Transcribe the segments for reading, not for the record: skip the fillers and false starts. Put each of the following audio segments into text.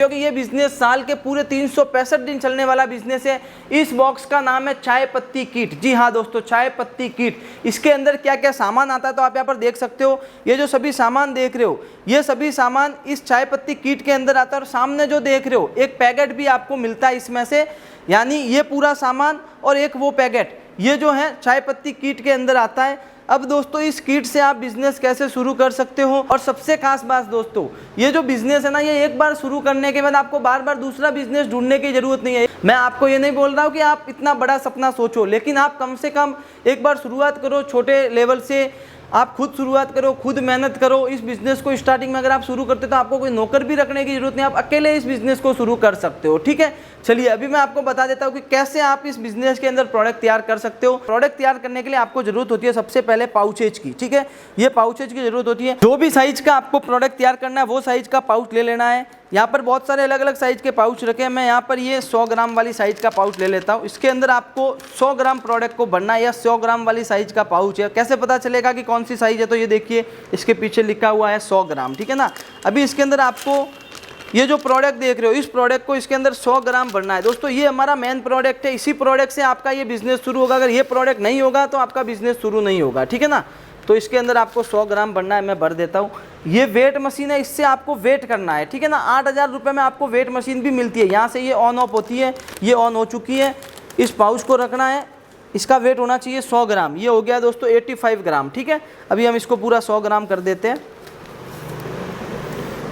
क्योंकि ये बिजनेस साल के पूरे 365 दिन चलने वाला बिजनेस है। इस बॉक्स का नाम है चाय पत्ती किट। जी हाँ दोस्तों, चाय पत्ती किट। इसके अंदर क्या क्या सामान आता है तो आप यहाँ पर देख सकते हो। ये जो सभी सामान देख रहे हो, ये सभी सामान इस चाय पत्ती किट के अंदर आता है। और सामने जो देख रहे हो, एक पैकेट भी आपको मिलता है इसमें से, यानी ये पूरा सामान और एक वो पैकेट, ये जो है चाय पत्ती किट के अंदर आता है। अब दोस्तों इस किट से आप बिजनेस कैसे शुरू कर सकते हो। और सबसे खास बात दोस्तों, ये जो बिजनेस है ना, ये एक बार शुरू करने के बाद आपको बार बार दूसरा बिजनेस ढूंढने की जरूरत नहीं है। मैं आपको ये नहीं बोल रहा हूँ कि आप इतना बड़ा सपना सोचो, लेकिन आप कम से कम एक बार शुरुआत करो छोटे लेवल से। आप खुद शुरुआत करो, खुद मेहनत करो। इस बिजनेस को स्टार्टिंग में अगर आप शुरू करते हो तो आपको कोई नौकर भी रखने की जरूरत नहीं, आप अकेले इस बिजनेस को शुरू कर सकते हो। ठीक है, चलिए अभी मैं आपको बता देता हूँ कि कैसे आप इस बिजनेस के अंदर प्रोडक्ट तैयार कर सकते हो। प्रोडक्ट तैयार करने के लिए आपको जरूरत होती है सबसे पहले पाउचेज की। ठीक है, ये पाउचेज की जरूरत होती है। जो भी साइज का आपको प्रोडक्ट तैयार करना है वो साइज का पाउच ले लेना है। यहाँ पर बहुत सारे अलग अलग साइज के पाउच रखे हैं। मैं यहाँ पर ये 100 ग्राम वाली साइज का पाउच ले लेता हूँ। इसके अंदर आपको 100 ग्राम प्रोडक्ट को भरना है। या 100 ग्राम वाली साइज का पाउच है। कैसे पता चलेगा कि कौन सी साइज है, तो ये देखिए इसके पीछे लिखा हुआ है 100 ग्राम। ठीक है ना। अभी इसके अंदर आपको ये जो प्रोडक्ट देख रहे हो, इस प्रोडक्ट को इसके अंदर 100 ग्राम भरना है। दोस्तों ये हमारा मेन प्रोडक्ट है, इसी प्रोडक्ट से आपका ये बिजनेस शुरू होगा। अगर ये प्रोडक्ट नहीं होगा तो आपका बिजनेस शुरू नहीं होगा। ठीक है ना। तो इसके अंदर आपको 100 ग्राम भरना है। मैं भर देता हूँ। ये वेट मशीन है, इससे आपको वेट करना है। ठीक है ना। 8000 रुपये में आपको वेट मशीन भी मिलती है। यहाँ से ये ऑन ऑफ होती है, ये ऑन हो चुकी है। इस पाउच को रखना है, इसका वेट होना चाहिए 100 ग्राम। ये हो गया दोस्तों 85 ग्राम। ठीक है, अभी हम इसको पूरा 100 ग्राम कर देते हैं।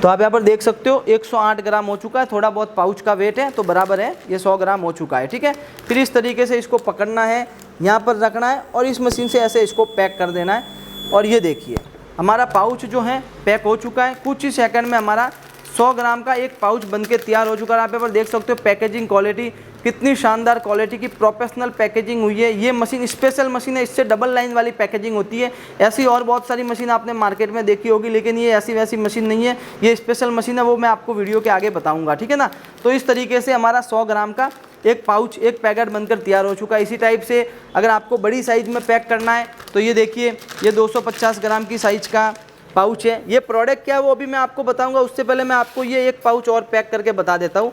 तो आप यहाँ पर देख सकते हो 108 ग्राम हो चुका है। थोड़ा बहुत पाउच का वेट है तो बराबर है, ये 100 ग्राम हो चुका है। ठीक है, फिर इस तरीके से इसको पकड़ना है, यहाँ पर रखना है और इस मशीन से ऐसे इसको पैक कर देना है। और ये देखिए हमारा पाउच जो है पैक हो चुका है। कुछ ही सेकंड में हमारा 100 ग्राम का एक पाउच बनके तैयार हो चुका है। आप यहाँ पर देख सकते हो पैकेजिंग क्वालिटी, कितनी शानदार क्वालिटी की प्रोफेशनल पैकेजिंग हुई है। ये मशीन स्पेशल मशीन है, इससे डबल लाइन वाली पैकेजिंग होती है। ऐसी और बहुत सारी मशीन आपने मार्केट में देखी होगी, लेकिन ये ऐसी वैसी मशीन नहीं है, ये स्पेशल मशीन है। वो मैं आपको वीडियो के आगे बताऊंगा। ठीक है ना। तो इस तरीके से हमारा 100 ग्राम का एक पाउच, एक पैकेट बनकर तैयार हो चुका है। इसी टाइप से अगर आपको बड़ी साइज़ में पैक करना है तो ये देखिए, ये 250 ग्राम की साइज़ का पाउच है। ये प्रोडक्ट क्या है वो अभी मैं आपको बताऊंगा, उससे पहले मैं आपको ये एक पाउच और पैक करके बता देता हूँ।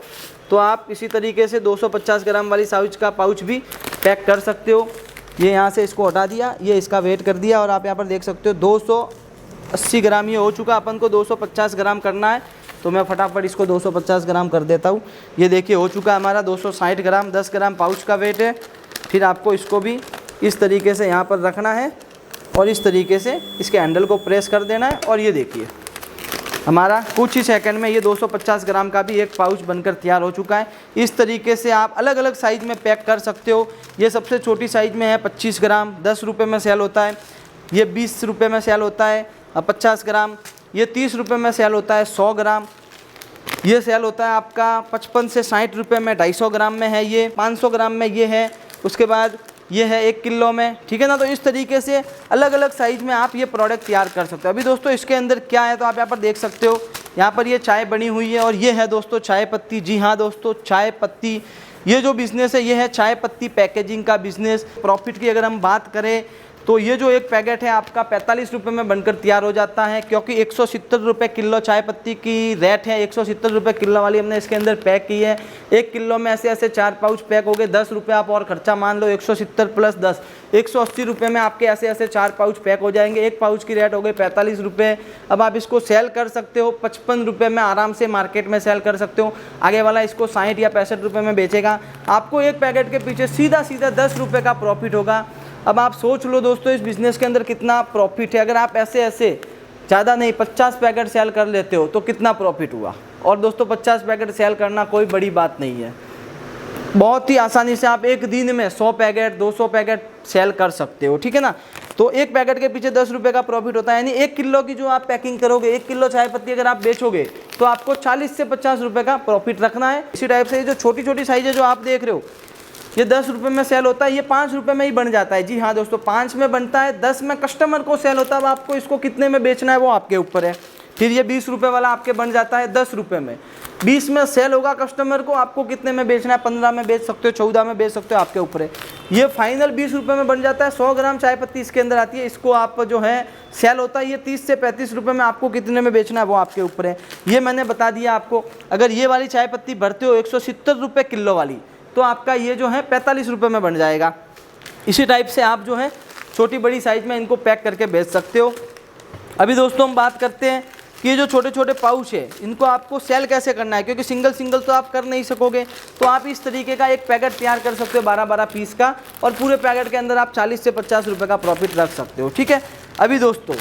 तो आप इसी तरीके से 250 ग्राम वाली साइज का पाउच भी पैक कर सकते हो। ये यहाँ से इसको हटा दिया, ये इसका वेट कर दिया और आप यहाँ पर देख सकते हो 280 ग्राम ये हो चुका। अपन को 250 ग्राम करना है तो मैं फटाफट इसको 250 ग्राम कर देता हूँ। ये देखिए हो चुका है हमारा 260 ग्राम, 10 ग्राम पाउच का वेट है। फिर आपको इसको भी इस तरीके से यहाँ पर रखना है और इस तरीके से इसके हैंडल को प्रेस कर देना है। और ये देखिए हमारा कुछ ही सेकंड में ये 250 ग्राम का भी एक पाउच बनकर तैयार हो चुका है। इस तरीके से आप अलग अलग साइज़ में पैक कर सकते हो। ये सबसे छोटी साइज़ में है 25 ग्राम, 10 रुपये में सेल होता है। ये 20 रुपये में सेल होता है 50 ग्राम। ये 30 रुपये में सेल होता है 100 ग्राम। ये सेल होता है आपका 55 से 60 रुपये में 250 ग्राम में है। ये 500 ग्राम में ये है। उसके बाद ये है 1 किलो में। ठीक है ना। तो इस तरीके से अलग अलग साइज़ में आप ये प्रोडक्ट तैयार कर सकते हो। अभी दोस्तों इसके अंदर क्या है तो आप यहाँ पर देख सकते हो, यहाँ पर ये चाय बनी हुई है और ये है दोस्तों चाय पत्ती। जी हाँ दोस्तों, चाय पत्ती। ये जो बिज़नेस है ये है चाय पत्ती पैकेजिंग का बिज़नेस। प्रॉफिट की अगर हम बात करें तो ये जो एक पैकेट है आपका 45 रुपये में बनकर तैयार हो जाता है, क्योंकि 170 रुपये किलो चाय पत्ती की रेट है। 170 रुपये किलो वाली हमने इसके अंदर पैक की है। 1 किलो में ऐसे ऐसे 4 पाउच पैक हो गए। 10 रुपये आप और खर्चा मान लो, 170 प्लस 10, 180 रुपये में आपके ऐसे ऐसे 4 पाउच पैक हो जाएंगे। एक पाउच की रेट हो गई 45 रुपये। अब आप इसको सेल कर सकते हो 55 रुपये में, आराम से मार्केट में सेल कर सकते हो। आगे वाला इसको 60 या 65 रुपये में बेचेगा। आपको एक पैकेट के पीछे सीधा सीधा 10 रुपये का प्रॉफिट होगा। अब आप सोच लो दोस्तों इस बिज़नेस के अंदर कितना प्रॉफिट है। अगर आप ऐसे ऐसे ज़्यादा नहीं 50 पैकेट सेल कर लेते हो तो कितना प्रॉफिट हुआ। और दोस्तों 50 पैकेट सेल करना कोई बड़ी बात नहीं है, बहुत ही आसानी से आप एक दिन में 100 पैकेट 200 पैकेट सेल कर सकते हो। ठीक है ना। तो एक पैकेट के पीछे 10 रुपये का प्रॉफिट होता है, यानी 1 किलो की जो आप पैकिंग करोगे, 1 किलो चाय पत्ती अगर आप बेचोगे तो आपको 40 से 50 रुपये का प्रॉफिट रखना है। इसी टाइप से ये जो छोटी छोटी साइज़ है जो आप देख रहे हो, ये 10 रुपये में सेल होता है, ये 5 रुपये में ही बन जाता है। जी हाँ दोस्तों, 5 में बनता है, 10 में कस्टमर को सेल होता है। अब आपको इसको कितने में बेचना है वो आपके ऊपर है। फिर ये 20 रुपये वाला आपके बन जाता है 10 रुपये में। 20 में सेल होगा कस्टमर को, आपको कितने में बेचना है, 15 में बेच सकते हो, 14 में बेच सकते हो, आपके ऊपर है। ये फाइनल 20 रुपये में बन जाता है। 100 ग्राम चाय पत्ती इसके अंदर आती है। इसको आप जो है सेल होता है ये 30 से 35 रुपये में, आपको कितने में बेचना है वो आपके ऊपर है। ये मैंने बता दिया आपको। अगर ये वाली चाय पत्ती भरते हो 170 रुपये किलो वाली, तो आपका ये जो है 45 रुपये में बन जाएगा। इसी टाइप से आप जो है छोटी बड़ी साइज़ में इनको पैक करके बेच सकते हो। अभी दोस्तों हम बात करते हैं कि ये जो छोटे छोटे पाउच है इनको आपको सेल कैसे करना है, क्योंकि सिंगल सिंगल तो आप कर नहीं सकोगे। तो आप इस तरीके का एक पैकेट तैयार कर सकते हो 12-12 पीस का, और पूरे पैकेट के अंदर आप 40 से 50 रुपये का प्रॉफिट रख सकते हो। ठीक है। अभी दोस्तों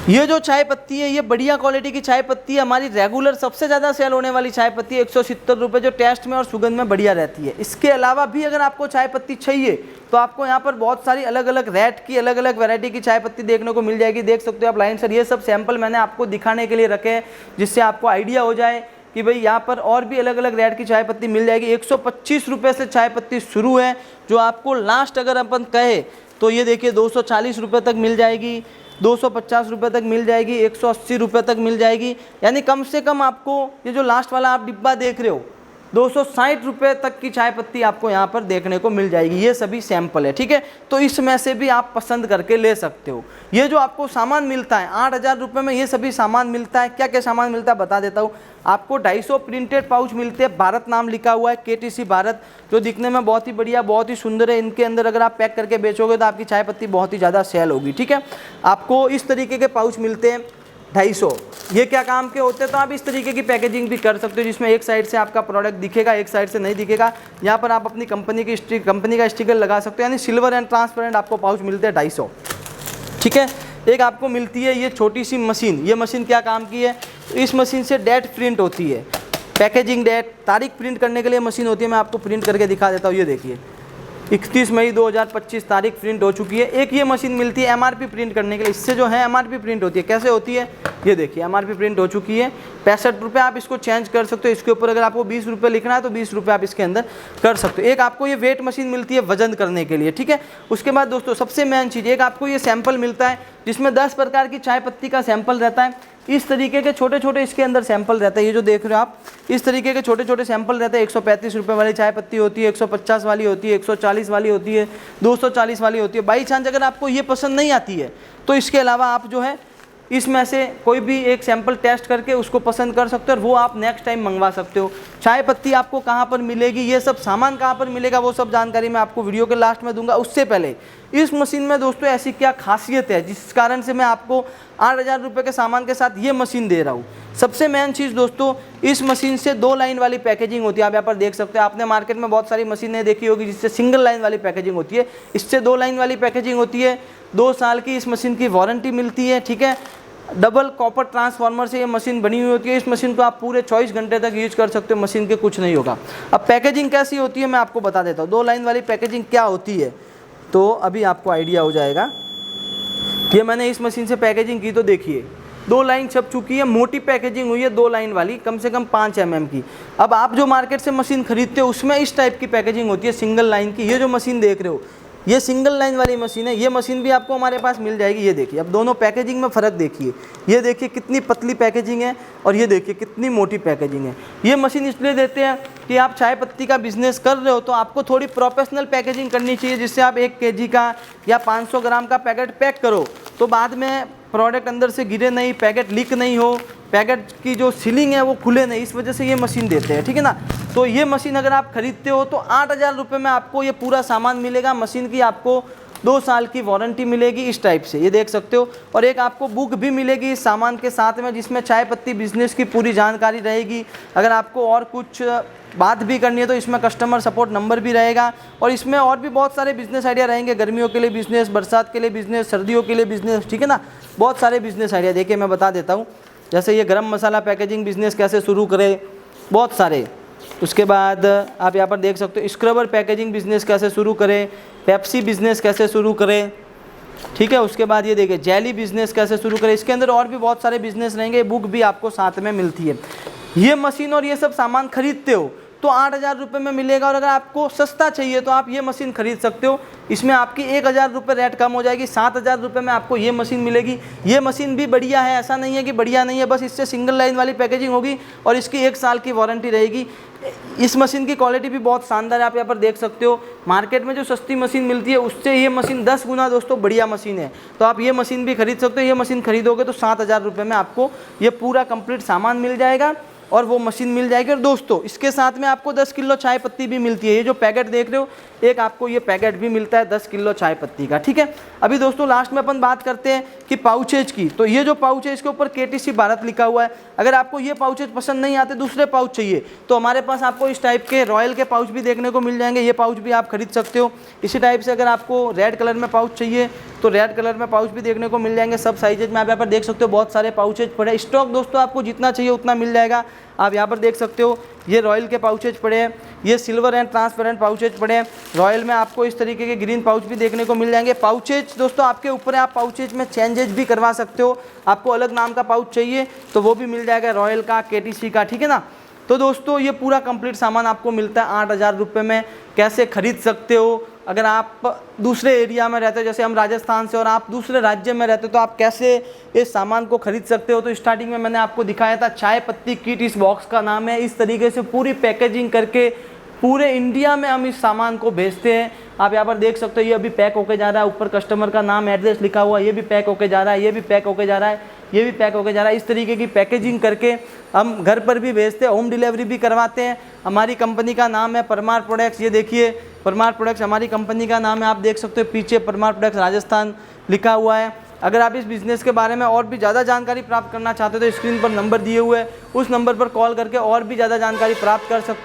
ये जो चाय पत्ती है ये बढ़िया क्वालिटी की चाय पत्ती है, हमारी रेगुलर सबसे ज़्यादा सेल होने वाली चाय पत्ती है 170 रुपये, जो टेस्ट में और सुगंध में बढ़िया रहती है। इसके अलावा भी अगर आपको चाय पत्ती चाहिए तो आपको यहाँ पर बहुत सारी अलग अलग रेट की अलग अलग वैरायटी की चाय पत्ती देखने को मिल जाएगी। देख सकते हो आप लाइन सर, ये सब सैंपल मैंने आपको दिखाने के लिए रखे हैं जिससे आपको आइडिया हो जाए कि भाई यहाँ पर और भी अलग अलग रेट की चाय पत्ती मिल जाएगी। 125 रुपये से चाय पत्ती शुरू है, जो आपको लास्ट अगर अपन कहे तो ये देखिए 240 रुपये तक मिल जाएगी, 250 रुपये तक मिल जाएगी, 180 रुपये तक मिल जाएगी। यानी कम से कम आपको ये जो लास्ट वाला आप डिब्बा देख रहे हो 260 रुपये तक की चाय पत्ती आपको यहाँ पर देखने को मिल जाएगी। ये सभी सैंपल है। ठीक है। तो इसमें से भी आप पसंद करके ले सकते हो। ये जो आपको सामान मिलता है 8,000 रुपये में, ये सभी सामान मिलता है। क्या क्या सामान मिलता है बता देता हूँ आपको। 250 प्रिंटेड पाउच मिलते हैं, भारत नाम लिखा हुआ है, KTC भारत, जो दिखने में बहुत ही बढ़िया बहुत ही सुंदर है। इनके अंदर अगर आप पैक करके बेचोगे तो आपकी चाय पत्ती बहुत ही ज़्यादा सेल होगी। ठीक है। आपको इस तरीके के पाउच मिलते हैं 250। ये क्या काम के होते हैं, तो आप इस तरीके की पैकेजिंग भी कर सकते हो जिसमें एक साइड से आपका प्रोडक्ट दिखेगा, एक साइड से नहीं दिखेगा। यहाँ पर आप अपनी कंपनी का स्टिकर लगा सकते हो। यानी सिल्वर एंड ट्रांसपेरेंट आपको पाउच मिलते हैं 250। ठीक है। एक आपको मिलती है ये छोटी सी मशीन। ये मशीन क्या काम की है, इस मशीन से डेट प्रिंट होती है, पैकेजिंग डेट, तारीख प्रिंट करने के लिए मशीन होती है। मैं आपको प्रिंट करके दिखा देता हूँ। ये देखिए 31 मई 2025 तारीख प्रिंट हो चुकी है। एक ये मशीन मिलती है MRP प्रिंट करने के लिए। इससे जो है MRP प्रिंट होती है। कैसे होती है ये देखिए, MRP प्रिंट हो चुकी है 65 रुपये। आप इसको चेंज कर सकते हो। इसके ऊपर अगर आपको 20 रुपये लिखना है तो 20 रुपये आप इसके अंदर कर सकते हो। एक आपको ये वेट मशीन मिलती है वजन करने के लिए। ठीक है। उसके बाद दोस्तों सबसे मेन चीज़, एक आपको ये सैंपल मिलता है जिसमें 10 प्रकार की चाय पत्ती का सैंपल रहता है। इस तरीके के छोटे छोटे इसके अंदर सैंपल रहता है। ये जो देख रहे हो आप, इस तरीके के छोटे छोटे सैंपल रहते हैं। 135 रुपये वाली चाय पत्ती होती है, 150 वाली होती है, 140 वाली होती है, 240 वाली होती है। बाई चांस अगर आपको ये पसंद नहीं आती है तो इसके अलावा आप जो है इसमें से कोई भी एक सैंपल टेस्ट करके उसको पसंद कर सकते हो और वो आप नेक्स्ट टाइम मंगवा सकते हो। चाय पत्ती आपको कहाँ पर मिलेगी, ये सब सामान कहाँ पर मिलेगा, वो सब जानकारी मैं आपको वीडियो के लास्ट में दूंगा। उससे पहले इस मशीन में दोस्तों ऐसी क्या खासियत है जिस कारण से मैं आपको 8,000 रुपये के सामान के साथ ये मशीन दे रहा हूँ। सबसे मेन चीज़ दोस्तों, इस मशीन से 2 लाइन वाली पैकेजिंग होती है। आप यहाँ पर देख सकते हो। आपने मार्केट में बहुत सारी मशीनें देखी होगी जिससे सिंगल लाइन वाली पैकेजिंग होती है। इससे 2 लाइन वाली पैकेजिंग होती है। 2 साल की इस मशीन की वारंटी मिलती है। ठीक है। डबल कॉपर ट्रांसफार्मर से ये मशीन बनी हुई होती है। इस मशीन को आप पूरे 24 घंटे तक यूज कर सकते हो, मशीन के कुछ नहीं होगा। अब पैकेजिंग कैसी होती है मैं आपको बता देता हूँ। 2 लाइन वाली पैकेजिंग क्या होती है तो अभी आपको आइडिया हो जाएगा कि मैंने इस मशीन से पैकेजिंग की। तो देखिए 2 लाइन छप चुकी है, मोटी पैकेजिंग हुई है 2 लाइन वाली, कम से कम 5 mm की। अब आप जो मार्केट से मशीन खरीदते हो उसमें इस टाइप की पैकेजिंग होती है सिंगल लाइन की। ये जो मशीन देख रहे हो ये सिंगल लाइन वाली मशीन है। ये मशीन भी आपको हमारे पास मिल जाएगी। ये देखिए, अब दोनों पैकेजिंग में फ़र्क देखिए। ये देखिए कितनी पतली पैकेजिंग है और ये देखिए कितनी मोटी पैकेजिंग है। ये मशीन इसलिए देते हैं कि आप चाय पत्ती का बिजनेस कर रहे हो तो आपको थोड़ी प्रोफेशनल पैकेजिंग करनी चाहिए, जिससे आप 1 kg का या 500 ग्राम का पैकेट पैक करो तो बाद में प्रोडक्ट अंदर से गिरे नहीं, पैकेट लीक नहीं हो, पैकेट की जो सीलिंग है वो खुले नहीं। इस वजह से ये मशीन देते हैं। ठीक है ना। तो ये मशीन अगर आप खरीदते हो तो 8,000 रुपये में आपको ये पूरा सामान मिलेगा। मशीन की आपको 2 साल की वारंटी मिलेगी इस टाइप से, ये देख सकते हो। और एक आपको बुक भी मिलेगी इस सामान के साथ में जिसमें चाय पत्ती बिजनेस की पूरी जानकारी रहेगी। अगर आपको और कुछ बात भी करनी है तो इसमें कस्टमर सपोर्ट नंबर भी रहेगा। और इसमें और भी बहुत सारे बिजनेस आइडिया रहेंगे। गर्मियों के लिए बिजनेस, बरसात के लिए बिजनेस, सर्दियों के लिए बिजनेस। ठीक है ना। बहुत सारे बिजनेस आइडिया देखिए मैं बता देता हूँ। जैसे ये गरम मसाला पैकेजिंग बिजनेस कैसे शुरू करें, बहुत सारे। उसके बाद आप यहाँ पर देख सकते हो स्क्रबर पैकेजिंग बिजनेस कैसे शुरू करें, पेप्सी बिजनेस कैसे शुरू करें। ठीक है। उसके बाद ये देखिए जेली बिजनेस कैसे शुरू करें। इसके अंदर और भी बहुत सारे बिजनेस रहेंगे। बुक भी आपको साथ में मिलती है। ये मशीन और ये सब सामान खरीदते हो तो 8,000 रुपये में मिलेगा। और अगर आपको सस्ता चाहिए तो आप ये मशीन खरीद सकते हो, इसमें आपकी 1,000 रुपये रेट कम हो जाएगी, 7,000 रुपये में आपको ये मशीन मिलेगी। ये मशीन भी बढ़िया है, ऐसा नहीं है कि बढ़िया नहीं है, बस इससे सिंगल लाइन वाली पैकेजिंग होगी और इसकी 1 साल की वारंटी रहेगी। इस मशीन की क्वालिटी भी बहुत शानदार है, आप यहाँ पर देख सकते हो। मार्केट में जो सस्ती मशीन मिलती है उससे ये मशीन 10 गुना दोस्तों बढ़िया मशीन है, तो आप ये मशीन भी खरीद सकते हो। ये मशीन खरीदोगे तो 7,000 रुपये में आपको ये पूरा कंप्लीट सामान मिल जाएगा और वो मशीन मिल जाएगी। और दोस्तों इसके साथ में आपको 10 किलो चाय पत्ती भी मिलती है। ये जो पैकेट देख रहे हो, एक आपको ये पैकेट भी मिलता है 10 किलो चाय पत्ती का, ठीक है। अभी दोस्तों लास्ट में अपन बात करते हैं कि पाउचेज की। तो ये जो पाउच है इसके ऊपर KTC भारत लिखा हुआ है। अगर आपको ये पाउचेज पसंद नहीं आते, दूसरे पाउच चाहिए, तो हमारे पास आपको इस टाइप के रॉयल के पाउच भी देखने को मिल जाएंगे। ये पाउच भी आप खरीद सकते हो। इसी टाइप से अगर आपको रेड कलर में पाउच चाहिए तो रेड कलर में पाउच भी देखने को मिल जाएंगे। सब साइजेज में आप यहाँ पर देख सकते हो, बहुत सारे पाउचेज पड़े। स्टॉक दोस्तों आपको जितना चाहिए उतना मिल जाएगा। आप यहाँ पर देख सकते हो, ये रॉयल के पाउचेज पड़े हैं, ये सिल्वर एंड ट्रांसपेरेंट पाउचेज पड़े हैं। रॉयल में आपको इस तरीके के ग्रीन पाउच भी देखने को मिल जाएंगे। पाउचेज दोस्तों आपके ऊपर है, आप पाउचेज में चेंजेज भी करवा सकते हो। आपको अलग नाम का पाउच चाहिए तो वो भी मिल जाएगा, रॉयल का, KTC का, ठीक है ना। तो दोस्तों ये पूरा कंप्लीट सामान आपको मिलता है 8,000 रुपये में। कैसे खरीद सकते हो, अगर आप दूसरे एरिया में रहते हो, जैसे हम राजस्थान से, और आप दूसरे राज्य में रहते हो, तो आप कैसे इस सामान को खरीद सकते हो। तो स्टार्टिंग में मैंने आपको दिखाया था चाय पत्ती किट, इस बॉक्स का नाम है। इस तरीके से पूरी पैकेजिंग करके पूरे इंडिया में हम इस सामान को भेजते हैं। आप यहाँ पर देख सकते हो, ये अभी पैक होके जा रहा है, ऊपर कस्टमर का नाम, एड्रेस लिखा हुआ है। ये भी पैक होके जा रहा है, ये भी पैक होके जा रहा है, ये भी पैक होके जा रहा है। इस तरीके की पैकेजिंग करके हम घर पर भी भेजते हैं, होम डिलीवरी भी करवाते हैं। हमारी कंपनी का नाम है परमार प्रोडक्ट्स। ये देखिए परमार प्रोडक्ट्स हमारी कंपनी का नाम है, आप देख सकते हो पीछे परमार प्रोडक्ट्स राजस्थान लिखा हुआ है। अगर आप इस बिज़नेस के बारे में और भी ज़्यादा जानकारी प्राप्त करना चाहते हो तो स्क्रीन पर नंबर दिए हुए हैं, उस नंबर पर कॉल करके और भी ज़्यादा जानकारी प्राप्त कर सकते हो।